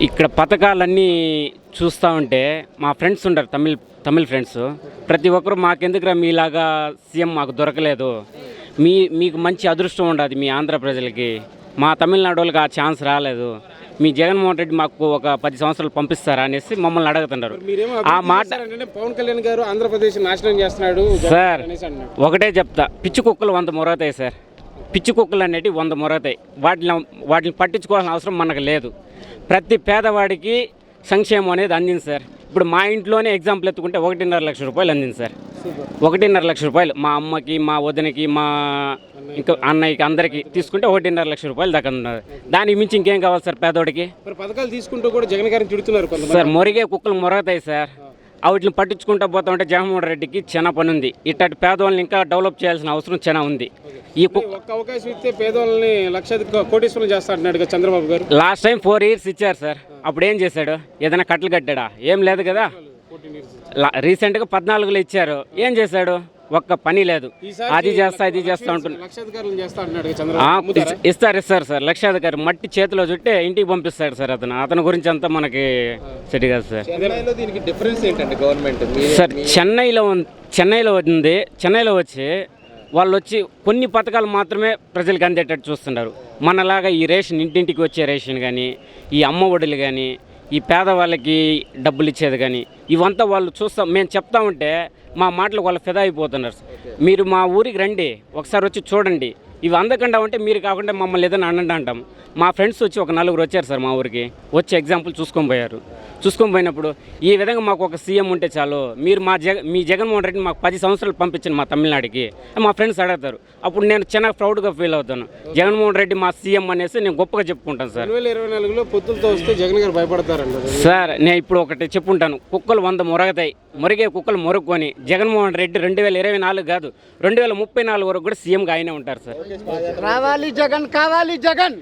ఇక్కడ పథకాలన్నీ చూస్తూ ఉంటే మా ఫ్రెండ్స్ ఉంటారు తమిళ ఫ్రెండ్స్ ప్రతి ఒక్కరు మాకెందుకురా మీలాగా సీఎం మాకు దొరకలేదు మీకు మంచి అదృష్టం ఉండదు మీ ఆంధ్ర ప్రజలకి మా తమిళనాడు వాళ్ళకి ఆ ఛాన్స్ రాలేదు మీ జగన్మోహన్ రెడ్డి మాకు ఒక 10 సంవత్సరాలు పంపిస్తారా అనేసి మమ్మల్ని అడుగుతున్నారు ఆ మాట పవన్ కళ్యాణ్ గారు ఆంధ్రప్రదేశ్ నాశనం చేస్తున్నాడు సార్ ఒకటే చెప్తా పిచ్చి కుక్కలు 100 మొరవుతాయి సార్ పిచ్చి కుక్కలు అనేవి 100 మొరవుతాయి వాటిని పట్టించుకోవాల్సిన అవసరం మనకు లేదు ప్రతి పేదవాడికి సంక్షేమం అనేది అందింది సార్ ఇప్పుడు మా ఇంట్లోనే ఎగ్జాంపుల్ ఎత్తుకుంటే 1.5 లక్ష రూపాయలు అందింది సార్ 1.5 లక్ష రూపాయలు మా అమ్మకి మా వదినకి మా ఇంకా అన్నయ్యకి అందరికీ తీసుకుంటే 1.5 లక్ష రూపాయలు దాకా ఉన్నారు దానికి మించి ఇంకేం కావాలి సార్ పేదోడికి పథకాలు తీసుకుంటూ కూడా జగన్ గారిని తిడుతున్నారు సార్ మొరిగే కుక్కలు మొరగతాయి సార్ వాటిని పట్టించుకుంటూ పోతా ఉంటే జగన్మోహన్ రెడ్డికి చాలా పని ఉంది ఇట్టటి పేదవాళ్ళని ఇంకా డెవలప్ చేయాల్సిన అవసరం చాలా ఉంది ఈ ఒక్క అవకాశం ఇస్తే పేదవాళ్ళని కోటీశ్వరం చేస్తా అంటున్నాడు చంద్రబాబు గారు లాస్ట్ టైం 4 years ఇచ్చారు సార్ అప్పుడు ఏం చేశాడు ఏదైనా కట్టలు కట్టాడా ఏం లేదు కదా రీసెంట్గా 14లో ఇచ్చారు ఏం చేశాడు ఒక్క పని లేదు అది చేస్తా ఇది చేస్తా ఉంటుంది ఇస్తారు సార్ లక్షాధికారి మట్టి చేతిలో చుట్టే ఇంటికి పంపిస్తాడు సార్ అతని గురించి అంతా మనకి సెట్ కాదు సార్ సార్ చెన్నైలో ఉంది చెన్నైలో వచ్చి వాళ్ళు వచ్చి కొన్ని పథకాలు మాత్రమే ప్రజలకు అందేటట్టు చూస్తున్నారు మనలాగా ఈ రేషన్ ఇంటింటికి వచ్చే రేషన్ కానీ ఈ అమ్మ ఒడులు కానీ ఈ పేదవాళ్ళకి డబ్బులు ఇచ్చేది కానీ ఇవంతా వాళ్ళు చూస్తాం మేము చెప్తా ఉంటే మా మాటలు వాళ్ళు ఫిదా అయిపోతున్నారు మీరు మా ఊరికి రండి ఒకసారి వచ్చి చూడండి ఇవి అందకుండా ఉంటే మీరు కాకుండా మమ్మల్ని ఏదైనా అనండి అంటాం మా ఫ్రెండ్స్ వచ్చి ఒక 4 వచ్చారు సార్ మా ఊరికి వచ్చి ఎగ్జాంపుల్ చూసుకొని పోయినప్పుడు ఈ విధంగా మాకు ఒక సీఎం ఉంటే చాలు మీరు మీ జగన్మోహన్ రెడ్డి మాకు 10 సంవత్సరాలు పంపించండి మా తమిళనాడుకి మా ఫ్రెండ్స్ అడుగుతారు అప్పుడు నేను చాలా ప్రౌడ్గా ఫీల్ అవుతాను జగన్మోహన్ రెడ్డి మా సీఎం అనేసి నేను గొప్పగా చెప్పుకుంటాను సార్ 2024లో పొత్తులతో వస్తే జగన్ గారు భయపడతారండి సార్ నేను ఇప్పుడు ఒకటి చెప్పుంటాను కుక్కలు 100 మొరగతాయి మొరిగే కుక్కలు మొరుక్కొని జగన్మోహన్ రెడ్డి 2024 కాదు 2034 వరకు కూడా సీఎంగా ఆయనే ఉంటారు సార్ రావాలి జగన్ కావాలి జగన్